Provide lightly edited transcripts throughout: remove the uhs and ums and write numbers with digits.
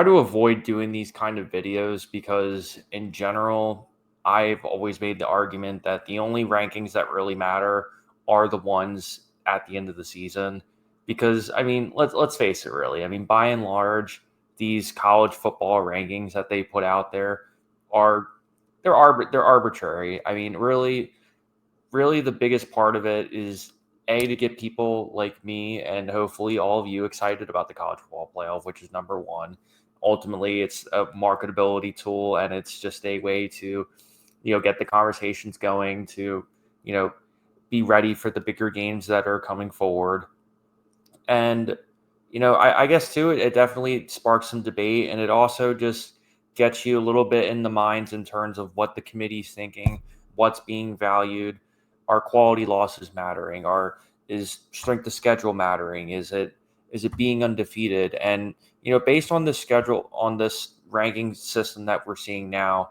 try to avoid doing these kind of videos because in general, I've always made the argument that the only rankings that really matter are the ones at the end of the season. Because I mean, let's face it, really. I mean, by and large, these college football rankings that they put out there are they're arbitrary. I mean, really the biggest part of it is to get people like me and hopefully all of you excited about the college football playoff, which is number one. Ultimately, it's a marketability tool, and it's just a way to, get the conversations going, to, be ready for the bigger games that are coming forward. And, I guess too, it definitely sparks some debate, and it also just gets you a little bit in the minds in terms of what the committee's thinking, what's being valued, are quality losses mattering, is strength of schedule mattering, is it being undefeated, and based on the schedule on this ranking system that we're seeing now,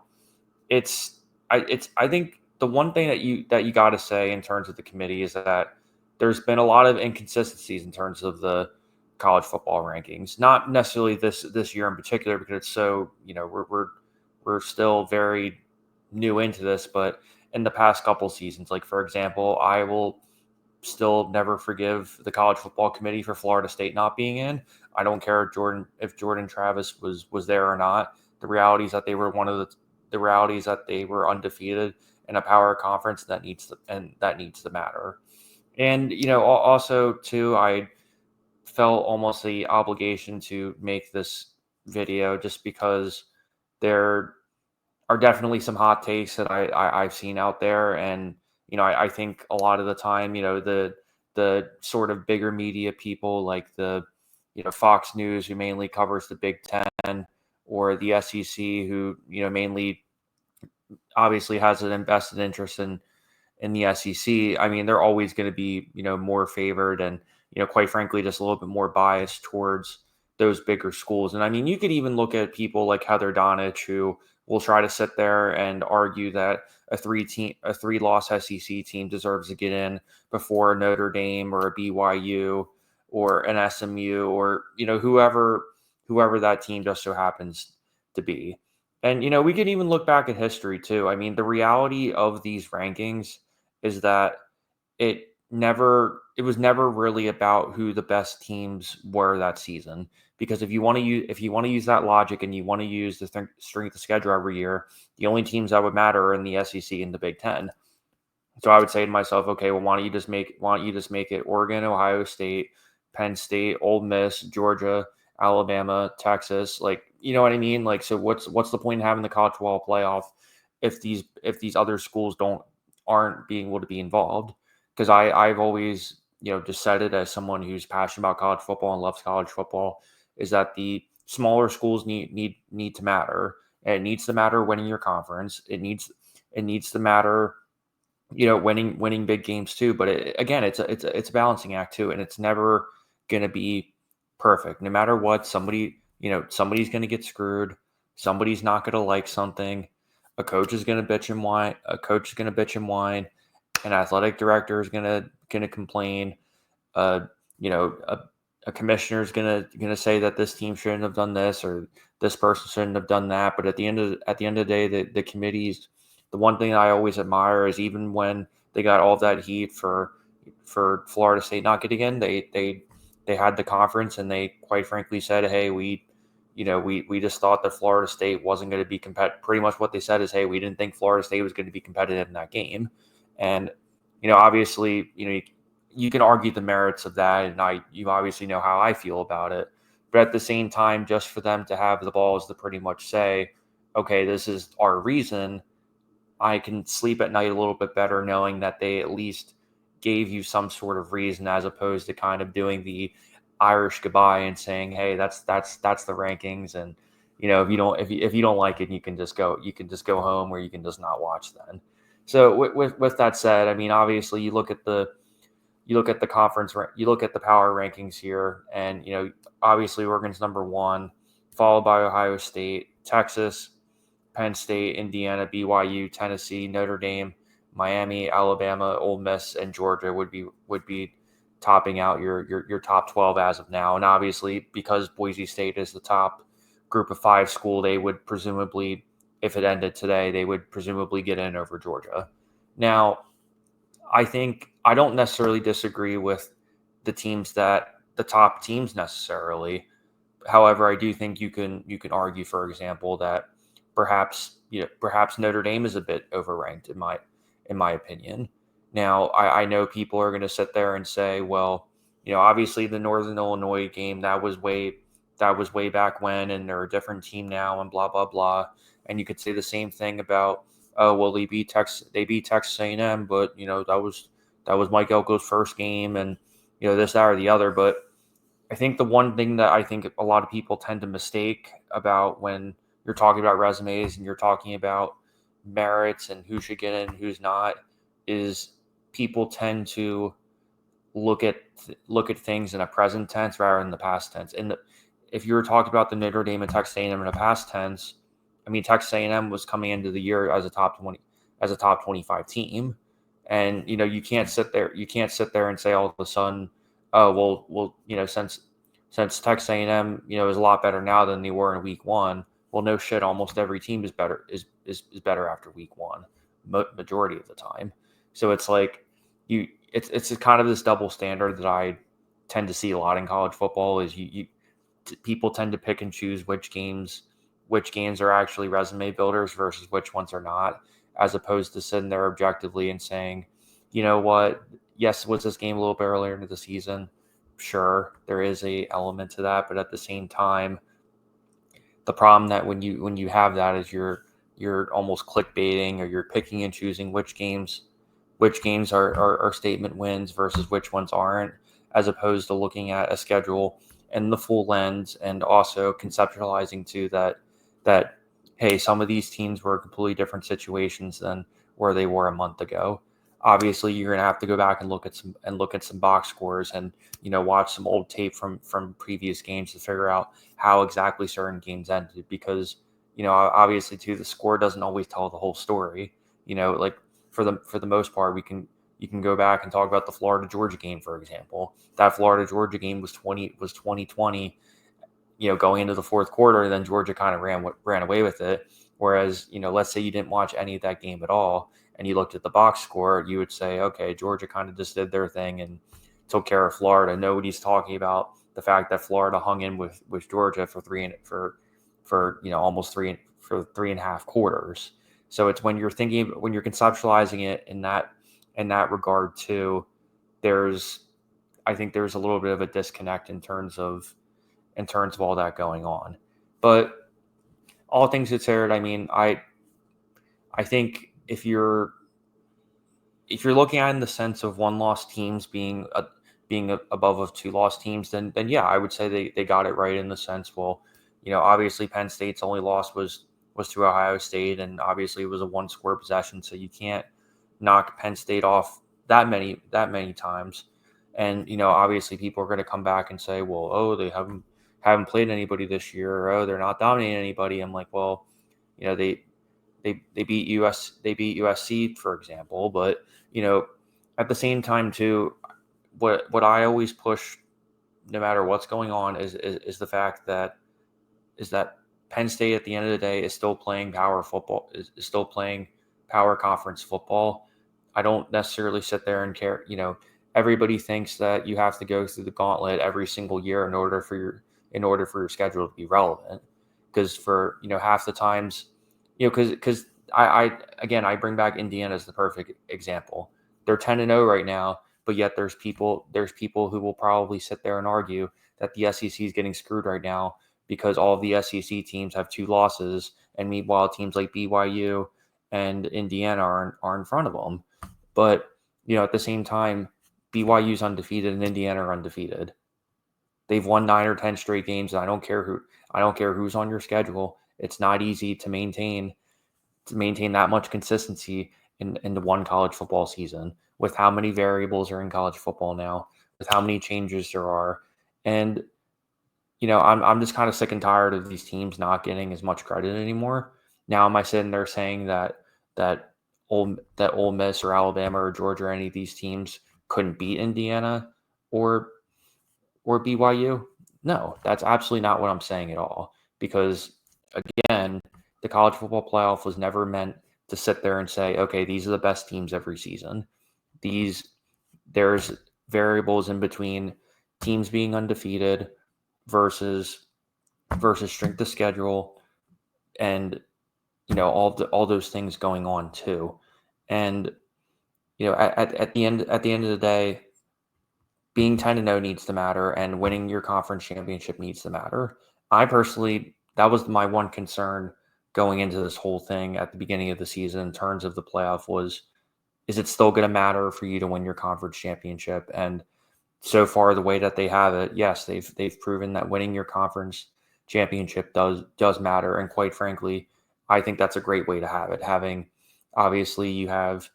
I think the one thing that you got to say in terms of the committee is that there's been a lot of inconsistencies in terms of the college football rankings. Not necessarily this year in particular because it's so we're still very new into this, but in the past couple seasons, like for example, I will still never forgive the college football committee for Florida State not being in. I don't care if Jordan Travis was there or not. The reality is that they were the reality is that they were undefeated in a power conference that needs to matter. And also too, I felt almost the obligation to make this video just because there are definitely some hot takes that I've seen out there, and I think a lot of the time, the sort of bigger media people like the Fox News, who mainly covers the Big Ten, or the SEC, who mainly obviously has an invested interest in the SEC. I mean, they're always going to be more favored and quite frankly just a little bit more biased towards those bigger schools. And I mean, you could even look at people like Heather Donich, who will try to sit there and argue that a three-loss SEC team deserves to get in before a Notre Dame or a BYU or an SMU or whoever that team just so happens to be. And we could even look back at history too. I mean, the reality of these rankings is that it was never really about who the best teams were that season. Because if you want to use that logic and you want to use the strength of schedule every year, the only teams that would matter are in the SEC and the Big Ten. So I would say to myself, okay, well, why don't you just make it Oregon, Ohio State, Penn State, Ole Miss, Georgia, Alabama, Texas, like, you know what I mean? Like, so what's the point in having the college football playoff if these other schools aren't being able to be involved? Because I've always just said it as someone who's passionate about college football and loves college football, is that the smaller schools need to matter, and it needs to matter winning your conference. It needs to matter winning big games too. But again, it's a balancing act too, and it's never going to be perfect. No matter what, somebody's going to get screwed. Somebody's not going to like something. A coach is going to bitch and whine. A coach is going to bitch and whine. An athletic director is going to complain. A commissioner is going to say that this team shouldn't have done this or this person shouldn't have done that. But at the end of the day, the committees. The one thing I always admire is even when they got all that heat for Florida State not getting in, they had the conference and they quite frankly said, hey, we just thought that Florida State wasn't going to be competitive. Pretty much what they said is, hey, we didn't think Florida State was going to be competitive in that game. And, obviously, you can argue the merits of that. And you obviously know how I feel about it. But at the same time, just for them to have the balls to pretty much say, okay, this is our reason, I can sleep at night a little bit better knowing that they at least gave you some sort of reason, as opposed to kind of doing the Irish goodbye and saying, hey, that's the rankings. And, if you don't like it, you can just go home, or you can just not watch then. So with that said, I mean, obviously you look at the conference, you look at the power rankings here, and, obviously Oregon's number one, followed by Ohio State, Texas, Penn State, Indiana, BYU, Tennessee, Notre Dame, Miami, Alabama, Ole Miss, and Georgia would be topping out your top 12 as of now. And obviously, because Boise State is the top Group of 5 school, they would presumably, if it ended today, they would presumably get in over Georgia. Now, I don't necessarily disagree with the top teams necessarily. However, I do think you can argue, for example, that perhaps Notre Dame is a bit overranked in my opinion. Now, I know people are going to sit there and say, well, obviously the Northern Illinois game, that was way back when, and they're a different team now, and blah blah blah. And you could say the same thing about, oh well, they beat Texas A&M, but that was Mike Elko's first game, and this, that, or the other. But I think the one thing that I think a lot of people tend to mistake about when you're talking about resumes and you're talking about merits and who should get in and who's not is people tend to look at things in a present tense rather than the past tense. And if you were talking about the Notre Dame and Texas A&M in a past tense, I mean, Texas A&M was coming into the year as a top 25 team, and you can't sit there and say all of a sudden, oh well, since Texas A&M is a lot better now than they were in week one. Well, no shit, almost every team is better after week one, majority of the time. So it's like it's kind of this double standard that I tend to see a lot in college football. Is people tend to pick and choose which games are actually resume builders versus which ones are not, as opposed to sitting there objectively and saying, you know what, yes, was this game a little bit earlier into the season? Sure, there is a element to that, but at the same time, the problem that when you have that is you're almost clickbaiting, or you're picking and choosing which games are statement wins versus which ones aren't, as opposed to looking at a schedule and the full lens, and also conceptualizing too that hey, some of these teams were completely different situations than where they were a month ago. Obviously, you're going to have to go back and look at some box scores, and watch some old tape from previous games to figure out how exactly certain games ended, because obviously too, the score doesn't always tell the whole story. Like for the most part, you can go back and talk about the Florida Georgia game, for example. That Florida Georgia game was 2020, going into the fourth quarter, and then Georgia kind of ran away with it. Whereas, let's say you didn't watch any of that game at all, and you looked at the box score, you would say, okay, Georgia kind of just did their thing and took care of Florida. Nobody's talking about the fact that Florida hung in with Georgia for almost 3.5 quarters. So it's when you're conceptualizing it in that regard too, I think there's a little bit of a disconnect in terms of all that going on. But all things considered, I mean, I think if you're looking at it in the sense of one-loss teams being above of two-loss teams, then yeah, I would say they got it right in the sense. Well, obviously Penn State's only loss was to Ohio State, and obviously it was a one-score possession, so you can't knock Penn State off that many times. And obviously people are going to come back and say, well, oh, they haven't played anybody this year, or oh, they're not dominating anybody. I'm like, well, they beat USC, for example, but at the same time too, what I always push, no matter what's going on, is the fact that Penn State at the end of the day is still playing power football, is still playing power conference football. I don't necessarily sit there and care. Everybody thinks that you have to go through the gauntlet every single year in order for your schedule to be relevant. Because for half the times, because I bring back Indiana as the perfect example. They're 10-0 right now, but yet there's people who will probably sit there and argue that the SEC is getting screwed right now because all of the SEC teams have 2 losses, and meanwhile teams like BYU and Indiana are in front of them. But at the same time, BYU's undefeated and Indiana are undefeated. They've won 9 or 10 straight games, and I don't care who's on your schedule. It's not easy to maintain that much consistency in the one college football season, with how many variables are in college football now, with how many changes there are. And I'm just kind of sick and tired of these teams not getting as much credit anymore. Now, am I sitting there saying that Ole Miss or Alabama or Georgia or any of these teams couldn't beat Indiana or BYU? No, that's absolutely not what I'm saying at all. because, again, the college football playoff was never meant to sit there and say, okay, these are the best teams every season. There's variables in between teams being undefeated versus strength of schedule, and all those things going on too. And at the end of the day, being 10-0 needs to matter, and winning your conference championship needs to matter. I personally, that was my one concern going into this whole thing at the beginning of the season in terms of the playoff was, is it still going to matter for you to win your conference championship? And so far, the way that they have it, yes, they've proven that winning your conference championship does matter. And quite frankly, I think that's a great way to have it. Having, obviously, you have,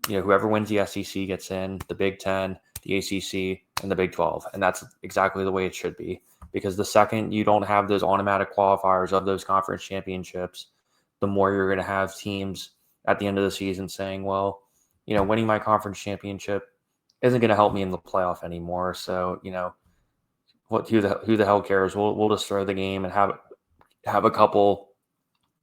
whoever wins the SEC gets in, the Big Ten, the ACC, and the Big 12, and that's exactly the way it should be. Because the second you don't have those automatic qualifiers of those conference championships, the more you're going to have teams at the end of the season saying, well, winning my conference championship isn't going to help me in the playoff anymore. So, who the hell cares? We'll just throw the game and have a couple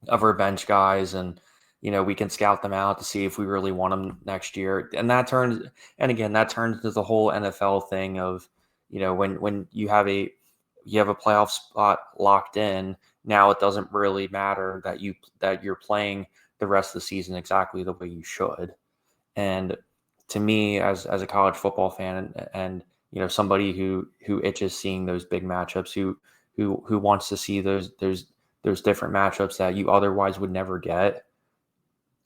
of our bench guys, and we can scout them out to see if we really want them next year. And that turns into the whole NFL thing of, when you have a playoff spot locked in, now it doesn't really matter that you're playing the rest of the season exactly the way you should. And to me, as a college football fan, and somebody who itches seeing those big matchups, who wants to see those different matchups that you otherwise would never get,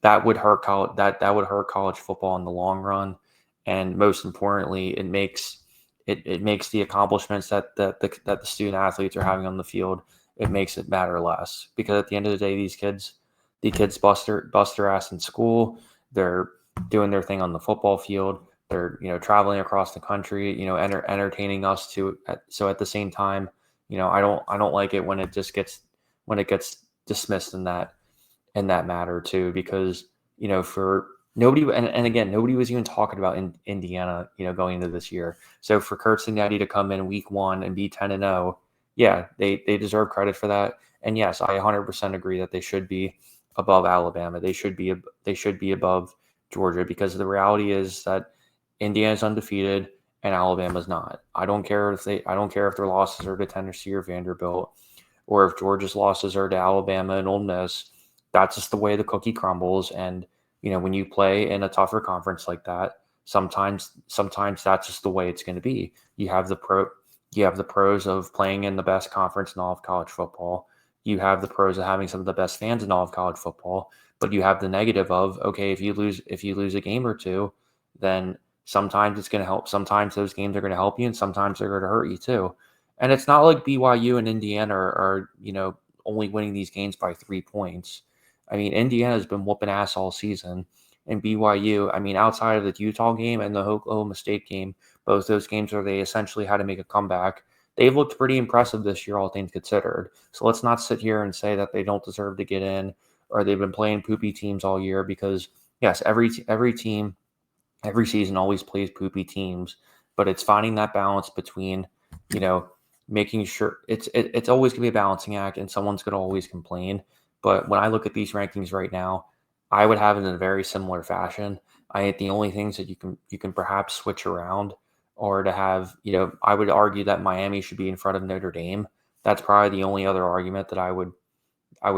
that would hurt college football in the long run. And most importantly, it makes the accomplishments that the student athletes are having on the field, it makes it matter less, because at the end of the day, the kids bust their ass in school. They're doing their thing on the football field. They're traveling across the country, entertaining us too. So at the same time, I don't like it when it gets dismissed in that matter too, because for nobody, and again, nobody was even talking about Indiana going into this year. So for Kurt Cignati to come in week 1 and be 10-0, yeah, they deserve credit for that. And yes, I 100% agree that they should be above Alabama. They should be above Georgia, because the reality is that Indiana's undefeated and Alabama's not. I don't care if their losses are to Tennessee or Vanderbilt, or if Georgia's losses are to Alabama and Ole Miss. That's just the way the cookie crumbles. And when you play in a tougher conference like that, sometimes that's just the way it's going to be. You have the pros of playing in the best conference in all of college football. You have the pros of having some of the best fans in all of college football. But you have the negative of, okay, if you lose a game or two, then sometimes it's going to help. Sometimes those games are going to help you, and sometimes they're going to hurt you too. And it's not like BYU and Indiana are only winning these games by 3 points. I mean, Indiana has been whooping ass all season, and BYU, I mean, outside of the Utah game and the Oklahoma State game, both those games where they essentially had to make a comeback, they've looked pretty impressive this year, all things considered. So let's not sit here and say that they don't deserve to get in, or they've been playing poopy teams all year, because yes, every team, every season always plays poopy teams, but it's finding that balance between, making sure it's always going to be a balancing act, and someone's going to always complain. But when I look at these rankings right now, I would have it in a very similar fashion. I think the only things that you can perhaps switch around, or to have, I would argue that Miami should be in front of Notre Dame. That's probably the only other argument that I would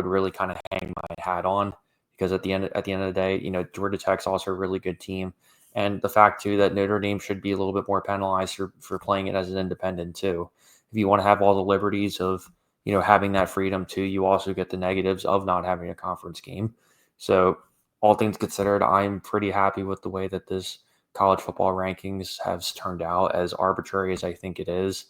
really kind of hang my hat on, because at the end of the day, Georgia Tech's also a really good team. And the fact too that Notre Dame should be a little bit more penalized for playing it as an independent too. If you want to have all the liberties of, having that freedom too, you also get the negatives of not having a conference game. So all things considered, I'm pretty happy with the way that this college football rankings has turned out, as arbitrary as I think it is.